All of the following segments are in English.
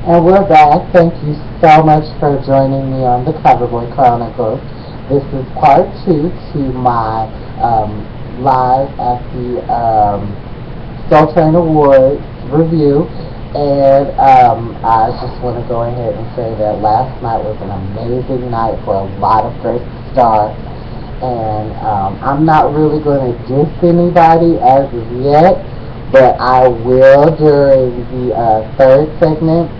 And we're back. Thank you so much for joining me on the Coverboy Chronicles. This is part two to my live at the Soul Train Awards review. And I just want to go ahead and say that last night was an amazing night for a lot of great stars. And I'm not really going to diss anybody as of yet, but I will during the third segment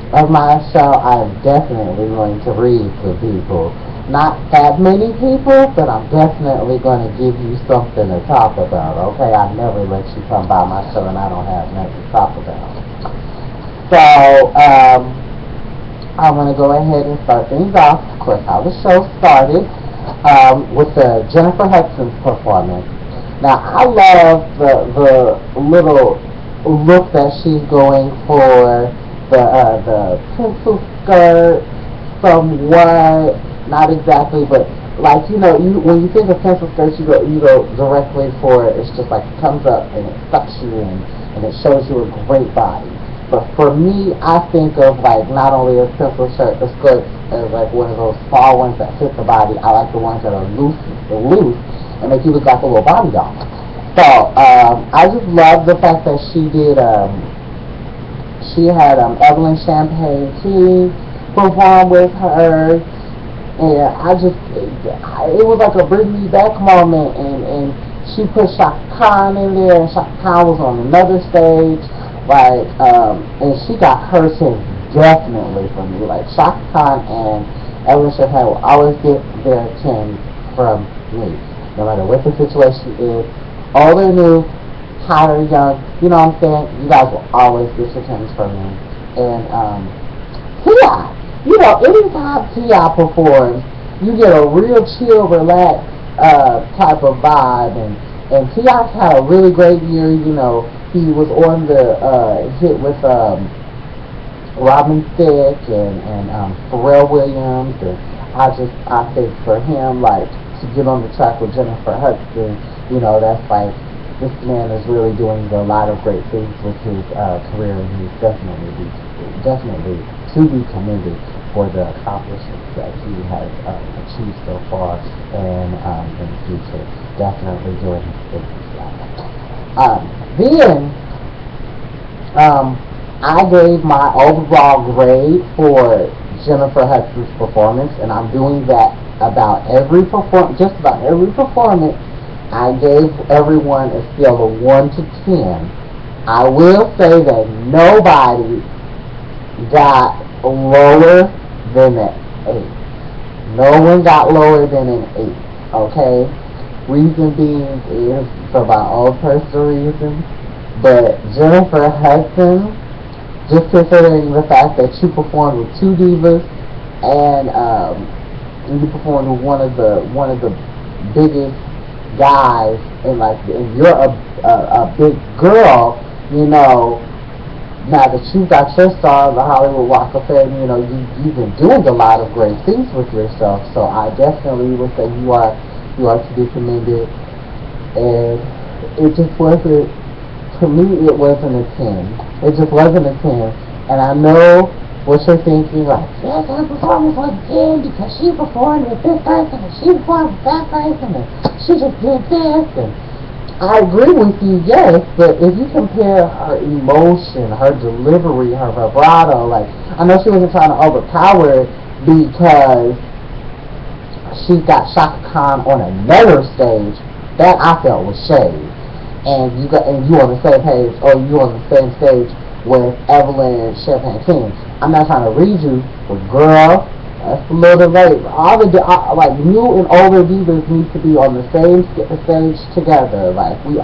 of my show. I am definitely going to read to people. Not that many people, but I'm definitely going to give you something to talk about, okay? I never let you come by my show and I don't have nothing to talk about. So, I'm going to go ahead and start things off, of course, how the show started, with the Jennifer Hudson's performance. Now, I love the little look that she's going for, the pencil skirt, somewhat, not exactly, but like, when you think of pencil skirts, you go directly for it. It's just like it comes up and it sucks you in and it shows you a great body. But for me, I think of like not only a pencil skirt as like one of those small ones that fit the body. I like the ones that are loose and make you look like a little body doll. So I just love the fact that she did. She had Evelyn Champagne King perform with her, and it was like a bring me back moment. And she put Shaka Khan in there, and Shaka Khan was on another stage. Like, and she got her chance definitely from me. Like, Shaka Khan and Evelyn Champagne will always get their chance from me. No matter what the situation is, old or new, hot or young, you know what I'm saying? You guys will always get your chance from me. And, T.I., anytime T.I. performs, you get a real chill, relaxed, type of vibe. And T.I.'s had a really great year, He was on the hit with Robin Thicke and Pharrell Williams, and I think for him, like, to get on the track with Jennifer Hudson, that's like, this man is really doing a lot of great things with his career, and he's definitely to be commended for the accomplishments that he has achieved so far, and in the future, definitely doing his business life. Then, I gave my overall grade for Jennifer Hudson's performance, and I'm doing that just about every performance. I gave everyone a scale of 1 to 10. I will say that nobody got lower than an 8. No one got lower than an 8, okay? Reason being is for my own personal reasons, but Jennifer Hudson, just considering the fact that you performed with two divas and you performed with one of the biggest guys, and you're a big girl, now that you've got your star on the Hollywood Walk of Fame, you've been doing a lot of great things with yourself. So I definitely would say you are to be commended. And it just wasn't, to me, it wasn't a 10. It just wasn't a 10. And I know what you're thinking, like, yes, her performance was 10 because she performed with this person and she performed with that person and she just did this. And I agree with you, yes, but if you compare her emotion, her delivery, her vibrato, like, I know she wasn't trying to overpower it because she's got Shaka Khan on another stage. That I felt was shade. And you on the same page, or you on the same stage with Evelyn Champagne King. I'm not trying to read you, but girl, that's a little bit late. All the new and older divas need to be on the same stage together. Like, we're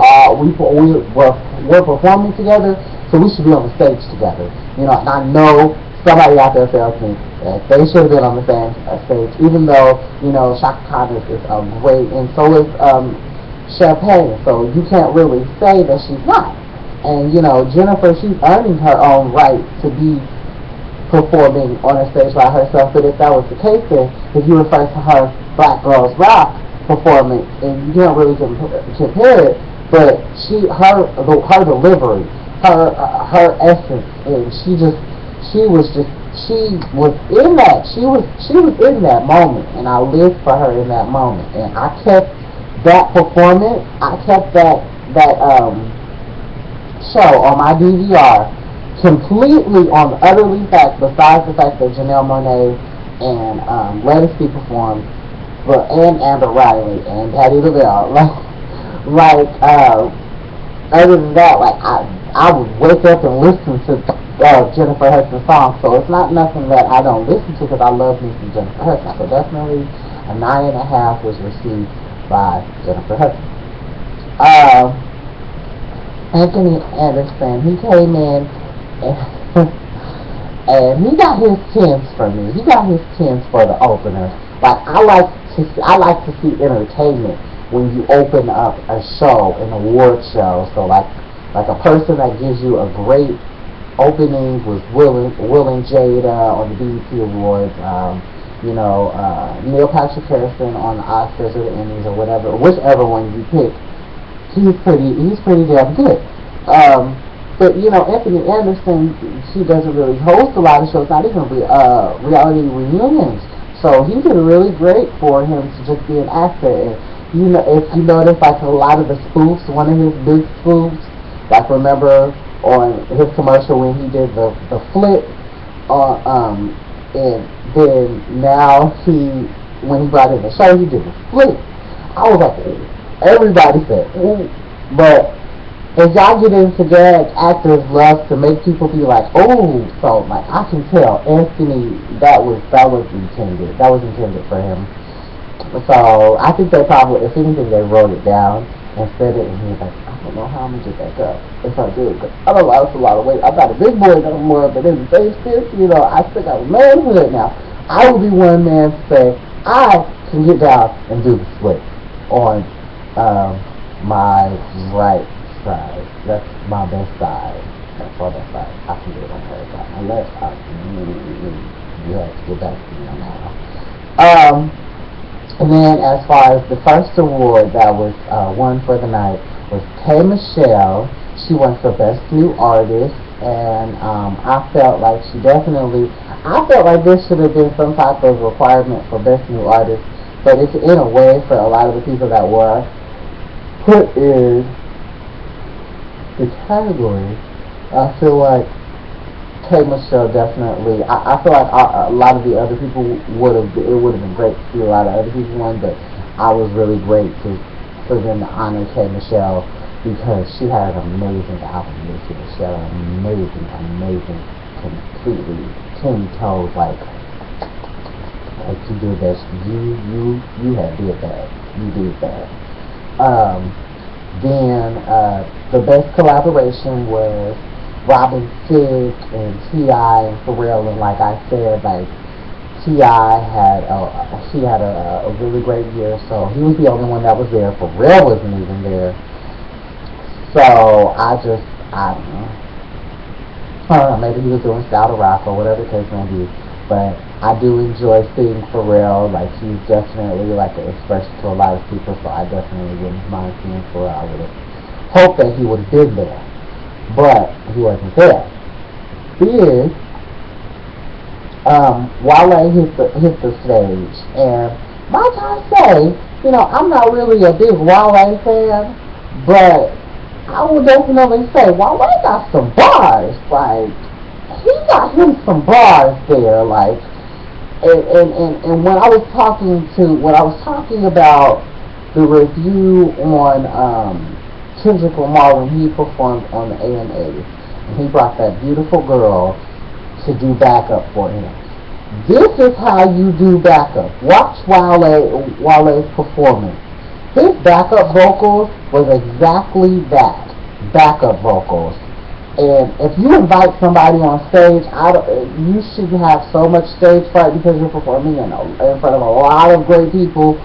performing together, so we should be on the stage together. And I know somebody out there tells me that they should have been on the same stage, even though Shaka Khan is great, and so is Champagne. So you can't really say that she's not. And Jennifer, she's earning her own right to be performing on a stage by herself. But if that was the case, then if you refer to her Black Girls Rock performance, and you can't really compare it, but her delivery, her essence, and she she was in that moment, and I lived for her in that moment, and I kept that performance, I kept that show on my DVR completely on utterly fact, besides the fact that Janelle Monáe and Lettucey performed, but and Amber Riley and Patti LaBelle, other than that, like I would wake up and listen to Jennifer Hudson's songs, so it's not nothing that I don't listen to because I love me some Jennifer Hudson. So definitely a 9.5 was received by Jennifer Hudson. Anthony Anderson, he came in and, and he got his 10s for me. He got his 10s for the opener. Like I like to see entertainment when you open up a show, an award show. So like a person that gives you a great opening was Will and Jada on the BET Awards. Neil Patrick Harrison on the Oscars or the Emmys or whatever, whichever one you pick. He's pretty damn good. But Anthony Anderson, he doesn't really host a lot of shows, not even reality reunions. So he did really great for him to just be an actor. And if you notice, like a lot of the spoofs, one of his big spoofs, like remember on his commercial when he did the flip, and then now when he brought in the show, he did the flip. I was like, everybody said, ooh. But as y'all get into gag, actors love to make people be like, oh. So like I can tell Anthony, that was intended. That was intended for him. So I think they probably, if anything, they wrote it down and said it, and he was like, I don't know how I'm gonna get back up if I do it. Cause I don't lost a lot of weight. I'm not a big boy no more, but in the same sense, I still got a manhood now. I will be one man to say I can get down and do the split on my right side. That's my best side. That's my best side. I can do it on the right side. Unless you have to get back to me on that one. And then as far as the first award that was won for the night was K. Michelle. She won for Best New Artist, and I felt like there should have been some type of requirement for Best New Artist, but it's in a way for a lot of the people that were put in the category. I feel like K. Michelle definitely. I feel like a lot of the other people it would have been great to see a lot of other people win, but I was really great for them to honor K. Michelle because she had an amazing album. She had an amazing, completely 10 toes like you did that. You had did that. You did that. Then the best collaboration was Robin Thicke and T.I. and Pharrell, and like I said, like T.I. had a really great year, so he was the only one that was there. Pharrell wasn't even there, so I don't know, maybe he was doing Style to Rock or whatever the case may be, but I do enjoy seeing Pharrell. Like he's definitely like an expression to a lot of people, so I definitely wouldn't mind seeing Pharrell. I would have hoped that he would have been there, but he wasn't there. Then Wale hit the stage, and might I say, I'm not really a big Wale fan, but I would definitely say Wale got some bars. Like he got him some bars there. Like, and when I was talking about the review on Kendrick Lamar when he performed on the AMAs, and he brought that beautiful girl to do backup for him. This is how you do backup. Watch Wale's performance. His backup vocals was exactly that, backup vocals. And if you invite somebody on stage, you shouldn't have so much stage fright because you're performing in front of a lot of great people.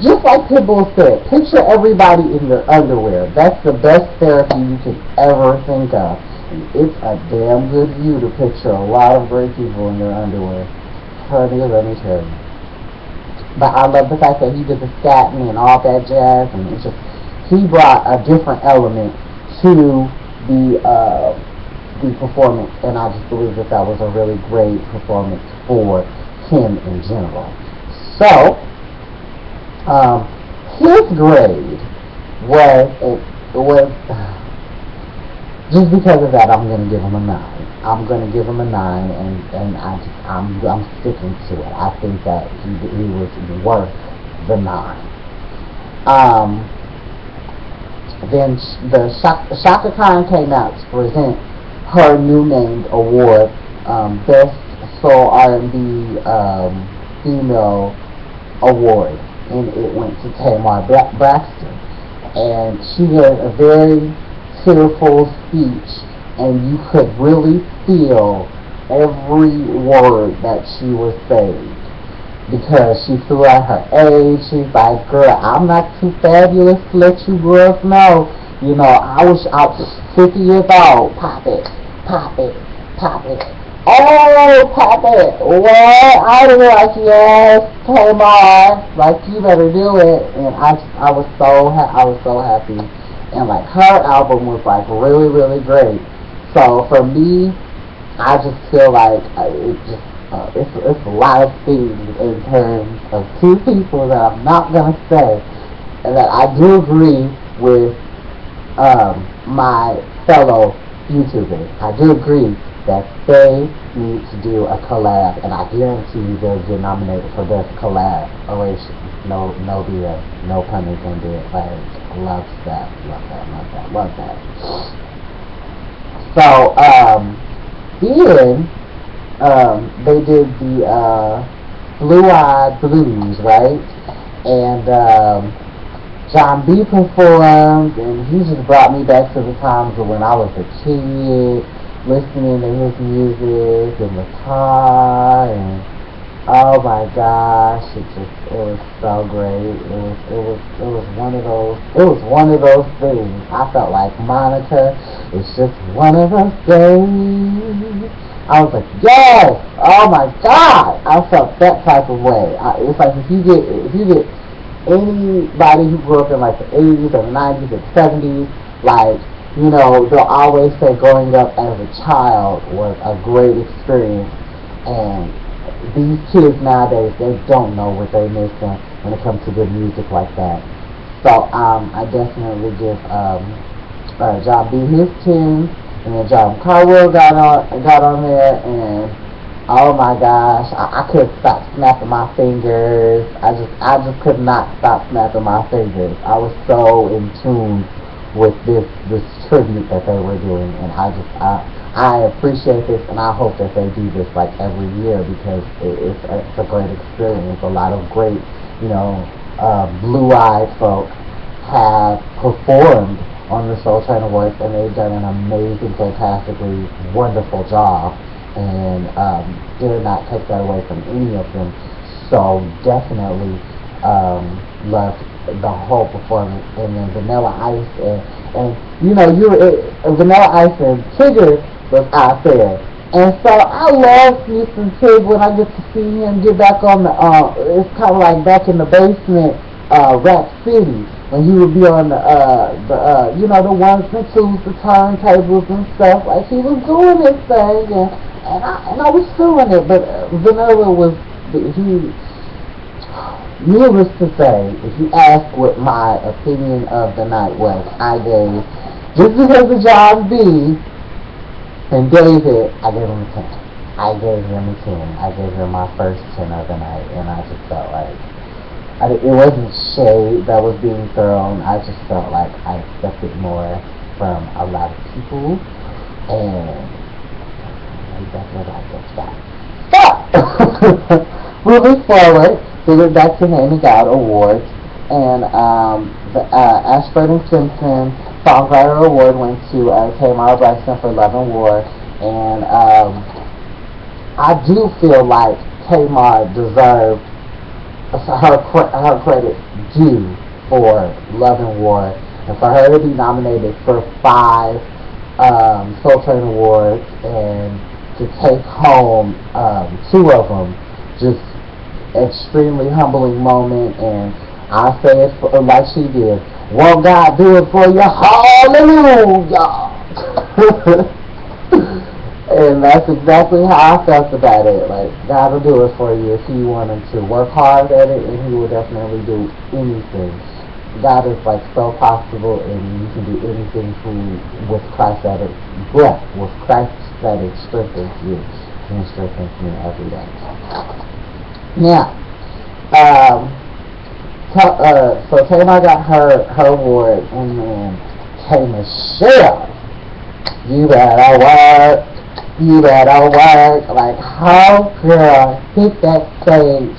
Just like Pitbull said, picture everybody in your underwear. That's the best therapy you could ever think of. It's a damn good view to picture a lot of great people in their underwear. Honey, let me tell you. But I love the fact that he did the scatting and all that jazz, and it's just he brought a different element to the performance, and I just believe that that was a really great performance for him in general. So, his grade was just because of that, I'm gonna give him a 9. I'm gonna give him a 9, and I'm sticking to it. I think that he was worth the 9. Then the Shaka Khan came out to present her new named award, Best Soul R&B Female Award, and it went to Tamar Braxton. And she gave a very tearful speech, and you could really feel every word that she was saying, because she threw out her age. She's like, girl, I'm not too fabulous to let you girls know. You know, I was 50 years old. Pop it, pop it, pop it. Oh, pop it. What? I was like, yes, Tamar. Like, you better do it. And I was so happy. And like, her album was like really, really great. So for me, I just feel like it's a lot of things in terms of two people that I'm not gonna say, and that I do agree with my fellow YouTubers. I do agree that they need to do a collab, and I guarantee you they'll get nominated for best collaboration. No BS, no pun intended. Like, love that. So then they did the Blue-Eyed Blues, right? And John B performed, and he just brought me back to the times of when I was a kid, listening to his music in the car, and oh my gosh, it was so great. It was one of those things. I felt like Monica. It's just one of those days. I was like, yes! Oh my God! I felt that type of way. It's like if you get anybody who grew up in like the 80s or the 90s or the 70s, like, you know, they'll always say growing up as a child was a great experience, and these kids nowadays, they don't know what they're missing when it comes to good music like that. So I definitely give John B his tunes, and then John Carwell got on there, and oh my gosh, I couldn't stop snapping my fingers. I just could not stop snapping my fingers. I was so in tune with this tribute that they were doing, and I appreciate this, and I hope that they do this like every year, because it's a great experience. A lot of great, you know, blue-eyed folk have performed on the Soul Train Awards, and they've done an amazing, fantastically wonderful job, and dare not take that away from any of them. So definitely loved the whole performance. And then Vanilla Ice and you know, Vanilla Ice and Tigger was out there, and so I love me some Tig when I get to see him get back on the it's kind of like back in the basement, Rap City, when he would be on the you know, the ones and twos, the turntables and stuff. Like, he was doing his thing, and I was feeling it. But Vanilla was needless to say, if you ask what my opinion of the night was, I gave, just because of John B and David, I gave him a 10. I gave him a 10. I gave him my first 10 of the night, and I just felt like it wasn't shade that was being thrown. I just felt like I expected more from a lot of people, and that's what I just got. So, moving forward, we went back to Naming God Awards, and the Ashford and Simpson Songwriter Award went to Tamar Braxton for Love and War, and I do feel like Tamar deserved her credit due for Love and War, and for her to be nominated for 5 Soul Train Awards and to take home 2 of them, just extremely humbling moment. And I say it like she did. Won't God do it for you? Hallelujah! And that's exactly how I felt about it. Like, God will do it for you if you wanted to work hard at it, and He will definitely do anything. God is like so possible, and you can do anything with Christ that it, yeah, with Christ that it strengthens you, and it strengthens me every day. Now, so Tamar got her award, and then K. Michelle, you better work. You better work. Like, how girl hit that stage,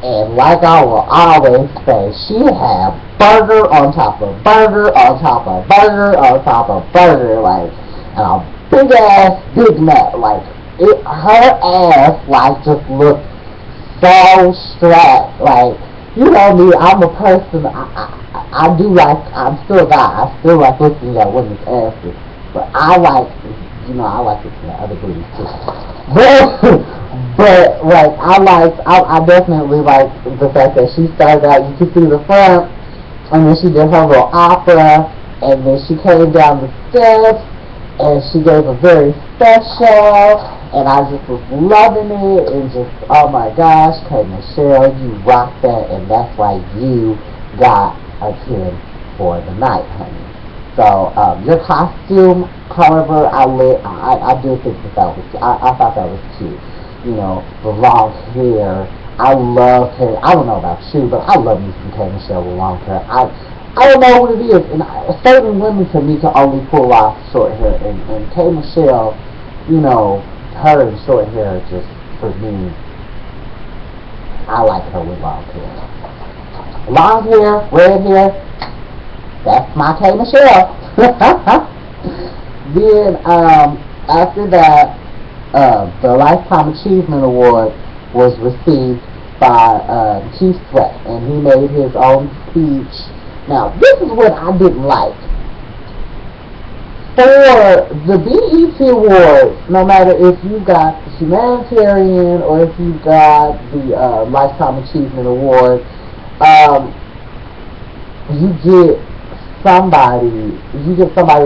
and like I will always say, she had burger on top of burger on top of burger on top of burger, like, and a big ass Big Mac. Like, her ass like just looked so strapped. Like, you know me, I'm a person. I do like. I'm still a guy. I still like looking at women's asses, but I like. I like it from the other booties too. But like, I definitely like the fact that she started out, you could see the front, and then she did her little opera, and then she came down the steps, and she gave a very special, and I just was loving it, and just, oh my gosh, K. Michelle, you rocked that, and that's why you got a 10 for the night, honey. So, your costume, however, I do think that was, I thought that was cute. You know, the long hair. I love hair. I don't know about you, but I love me some K. Michelle with long hair. I don't know what it is. And certain women to me can only pull off short hair. And K. Michelle, you know, her and short hair just, for me, I like her with long hair. Long hair, red hair, that's my K. Michelle. Then, after that, the Lifetime Achievement Award was received by Keith Sweat, and he made his own speech. Now, this is what I didn't like. For the BET Awards, no matter if you got the Humanitarian or if you got the Lifetime Achievement Award, you get somebody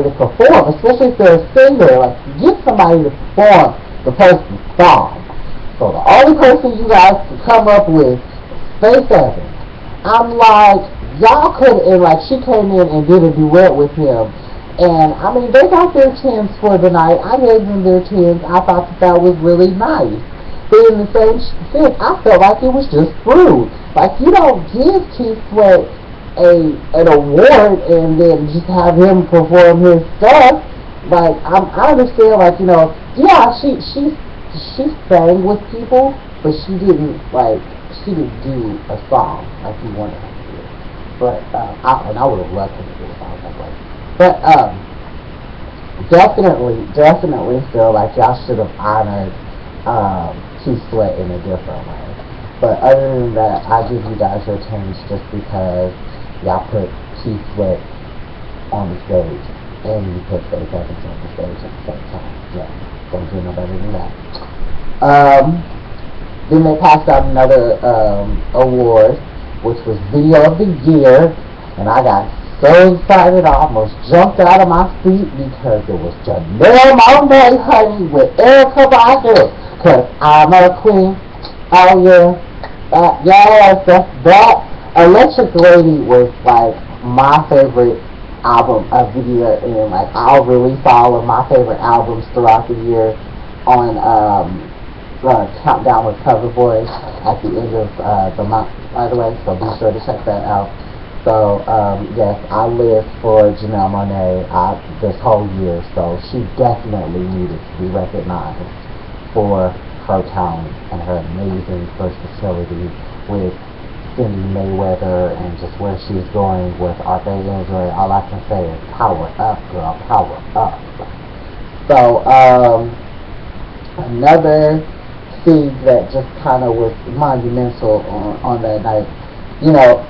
to perform, especially if they're a singer. Like, you get somebody to perform the person's song. So the only person you guys can come up with, Faith Evans. I'm like, y'all could, and like, she came in and did a duet with him. And I mean, they got their 10s for the night. I gave them their 10s. I thought that was really nice. But in the same sense, I felt like it was just rude. Like, you don't give Keith Sweat an award and then just have him perform his stuff. Like, I understand, like, you know, yeah, she sang with people, but she didn't do a song like you wanted her to do. But I would have loved her to do a song that way. But definitely feel like y'all should have honored Keith Sweat in a different way. But other than that, I give you guys your 10s just because y'all put Keith Sweat on the stage and you put Faith Evans on the stage at the same time. Yeah, don't do no better than that. Then they passed out another award, which was Video of the Year, and I got so excited I almost jumped out of my seat because it was Janelle Monáe, honey, with Erykah Badu. Cause I'm a queen. Oh yeah, yes, that Electric Lady was like my favorite album of the year, and like I'll release all of my favorite albums throughout the year on Countdown with Coverboy at the end of the month, by the way, so be sure to check that out. So yes, I lived for Janelle Monáe this whole year, so she definitely needed to be recognized for her talent and her amazing versatility with Cindy Mayweather and just where she's going with Arthur Android. All I can say is power up, girl, power up. So another thing that just kind of was monumental on that night, you know,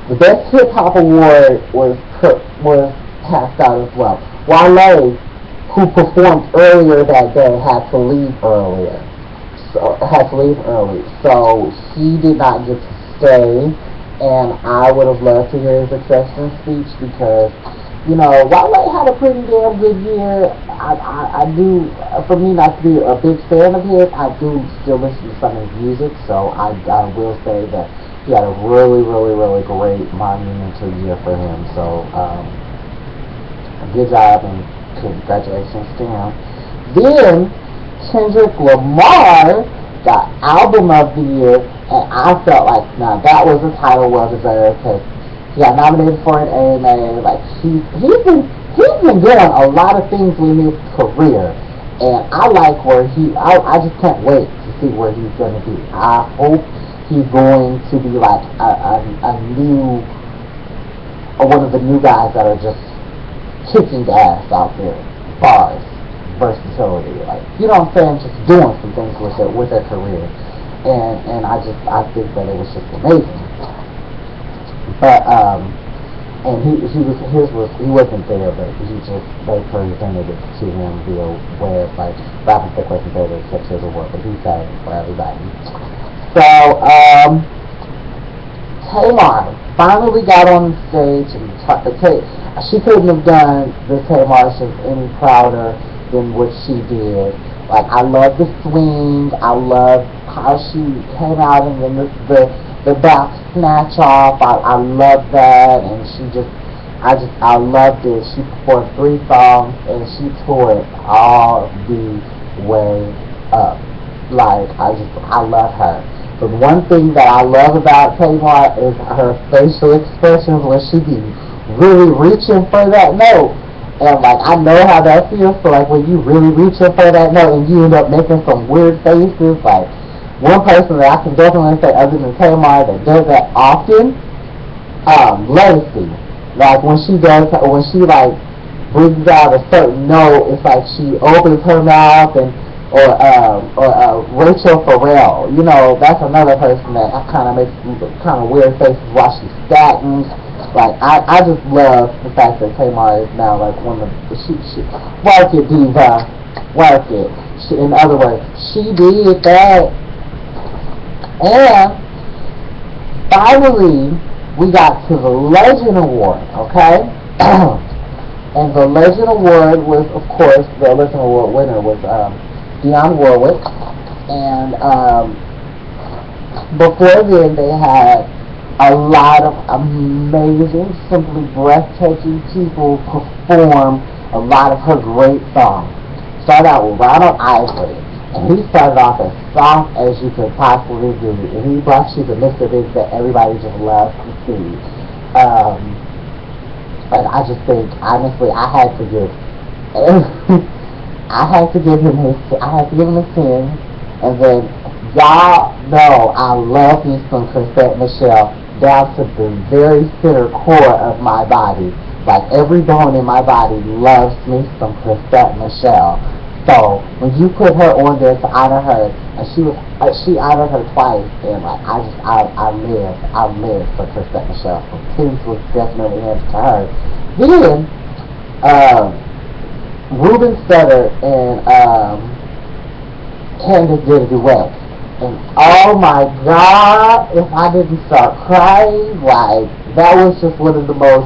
the Best Hip Hop Award was passed out as well. Wale, who performed earlier that day, had to leave early. So he did not get to stay, and I would have loved to hear his acceptance speech because, you know, Wale had a pretty damn good year. I do, for me not to be a big fan of his, I do still listen to some of his music, so I will say that he had a really, really, really great monumental year for him. So, good job and congratulations to him. Then, Kendrick Lamar got Album of the Year, and I felt like, now that was a title well deserved, because he got nominated for an AMA. Like, he's been doing a lot of things with his career, and I like where I just can't wait to see where he's going to be. I hope he's going to be like a new, or one of the new guys that are just kicking ass out there. Bars, versatility, like, you know what I'm saying, just doing some things with their career, and I think that it was just amazing. But and he wasn't there, but they presented it to him via web, like Rapid Thick wasn't there to accept his award, but he sang for everybody. So Tamar finally got on stage and she couldn't have done the Tamar show any prouder than what she did. Like, I love the swing, I love how she came out and then the back snatch off. I love that, and I loved it. She performed 3 songs and she tore it all the way up. Like, I love her. But one thing that I love about Tamar is her facial expressions when she be really reaching for that note. And like, I know how that feels. So like, when you really reaching for that note and you end up making some weird faces, like, one person that I can definitely say other than Tamar that does that often, Legacy. Like, when she like brings out a certain note, it's like she opens her mouth, and or Rachel Farrell. You know, that's another person that kind of makes kind of weird faces while she's statting. Like, I just love the fact that Tamar is now like one of the she work it, diva, work it. In other words, she did that. And finally, we got to the Legend Award, okay? And the Legend Award was, of course, the Legend Award winner was Dionne Warwick. And before then, they had a lot of amazing, simply breathtaking people perform a lot of her great songs. Started out with Ronald Isley. And he started off as soft as you could possibly do. And he brought you the Mr. Biggs that everybody just loves to see. And I just think, honestly, I had to give him his 10. And then, y'all know I love me some Chrisette Michele down to the very center core of my body. Like, every bone in my body loves me some Chrisette Michele. So when you put her on there to honor her, and she honored her twice, and like, I live for Chrisette Michele. So Tim's was definitely in to her. Then Ruben Studdard and Candace did a duet, and oh my God, if I didn't start crying, like, that was just one of the most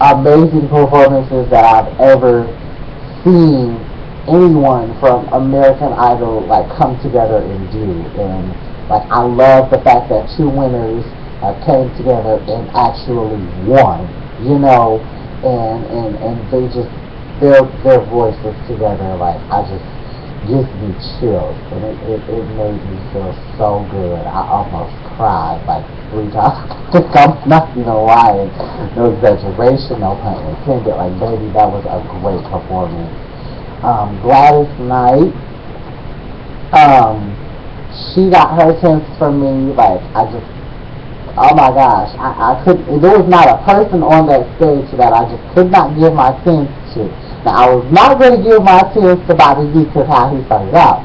amazing performances that I've ever seen anyone from American Idol like come together and do. And like, I love the fact that 2 winners came together and actually won, you know, and they just their voices together, like, I just gives me chills, and it made me feel so good. I almost cried like 3 times. I'm not even lying, no exaggeration, no pun intended. Like, baby, that was a great performance. Gladys Knight, she got her 10s from me. Like, oh my gosh, I couldn't, there was not a person on that stage that I just could not give my 10s to. Now, I was not going to give my 10s to Bobby V because how he started out.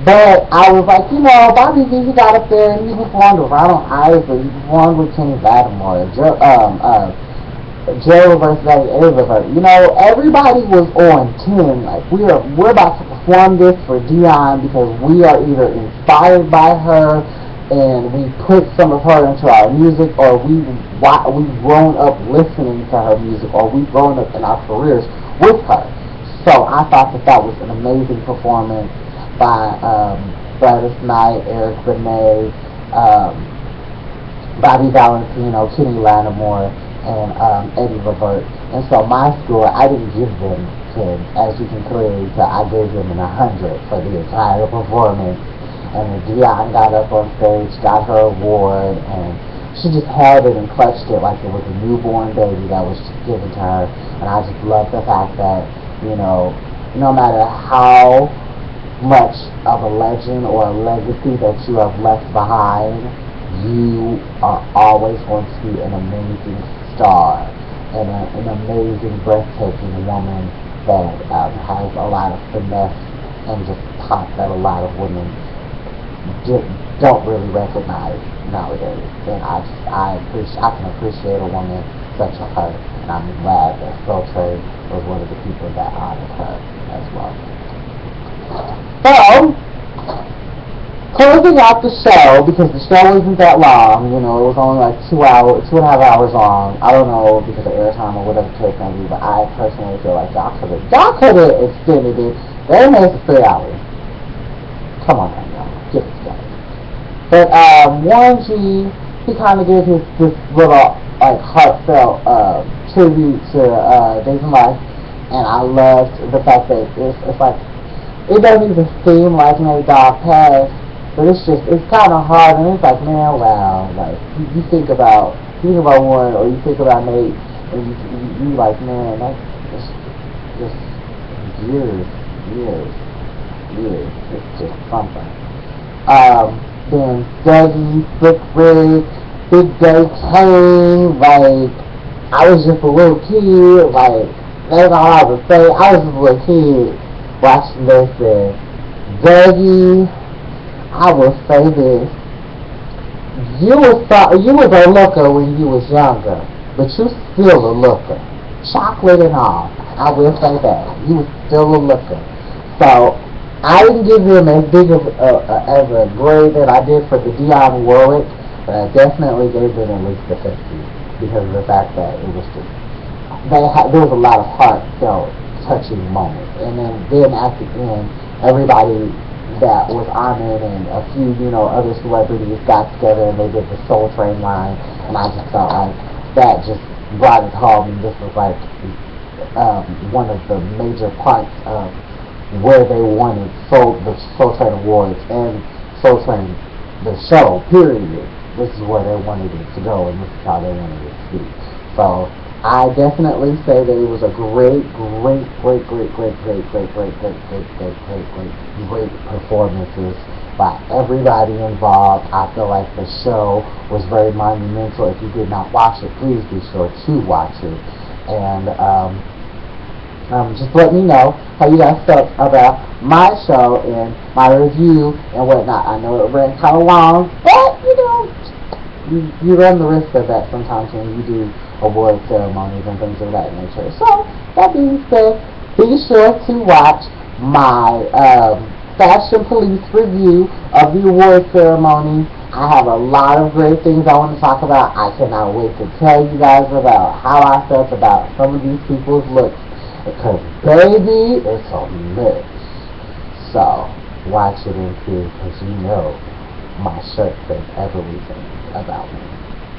But I was like, you know, Bobby V, he got up there and he performed with Ronald Isley, he performed with Kenny Lattimore, Joe versus Elizabeth. You know, everybody was on 10. Like, we're about to perform this for Dionne because we are either inspired by her and we put some of her into our music, or we've grown up listening to her music, or we've grown up in our careers with her. So I thought that that was an amazing performance by Gladys Knight, Eric Benet, Bobby Valentino, Kenny Lattimore, and Eddie Levert. And so my score, I didn't give them 10. As you can clearly tell, I gave them an 100 for the entire performance. And then Dion got up on stage, got her award, and she just held it and clutched it like it was a newborn baby that was just given to her. And I just love the fact that, no matter how much of a legend or a legacy that you have left behind, you are always going to be an amazing star and an amazing, breathtaking woman that has a lot of finesse and just talk that a lot of women don't really recognize nowadays. And I can appreciate a woman such as her, and I'm glad that Soul Train was one of the people that honored her as well. So, closing out the show, because the show wasn't that long, it was only like 2.5 hours long. I don't know because of airtime or whatever the case may be, but I personally feel like y'all could have extended it. They made it 3 hours. Come on now, y'all. Get it together. But Warren G, he kind of did this little like heartfelt tribute to Days in Life, and I loved the fact that it's like it doesn't even seem like Nate Dogg passed, but it's kind of hard, and it's like, man, wow, like you think about Warren or you think about Nate, and you like, man, that's just years. It's just something. Then Dougie, Slick Rick, Big Day Kane, like, I was just a little kid, like, that's all I would say. I was just a little kid watching this, and Dougie, I will say this, you was a looker when you was younger, but you still a looker, chocolate and all, I will say that, you was still a looker. So, I didn't give him as big of a grade that I did for the Dionne Warwick, but I definitely gave it at least a 50 because of the fact that it was just there was a lot of heartfelt, touching moments. And then at the end, everybody that was honored and a few other celebrities got together and they did the Soul Train line, and I just felt like that just brought it home. And this was like one of the major parts of where they wanted the Soul Train Awards and Soul Train, the show, period. This is where they wanted it to go, and this is how they wanted it to be. So, I definitely say that it was a great performances by everybody involved. I feel like the show was very monumental. If you did not watch it, please be sure to watch it. And, just let me know how you guys felt about my show and my review and whatnot. I know it ran kind of long, but you run the risk of that sometimes when you do award ceremonies and things of that nature. So, that being said, be sure to watch my Fashion Police review of the award ceremony. I have a lot of great things I want to talk about. I cannot wait to tell you guys about how I felt about some of these people's looks. Because, baby, it's a mess. So, watch it and see, because my shirt says everything about me.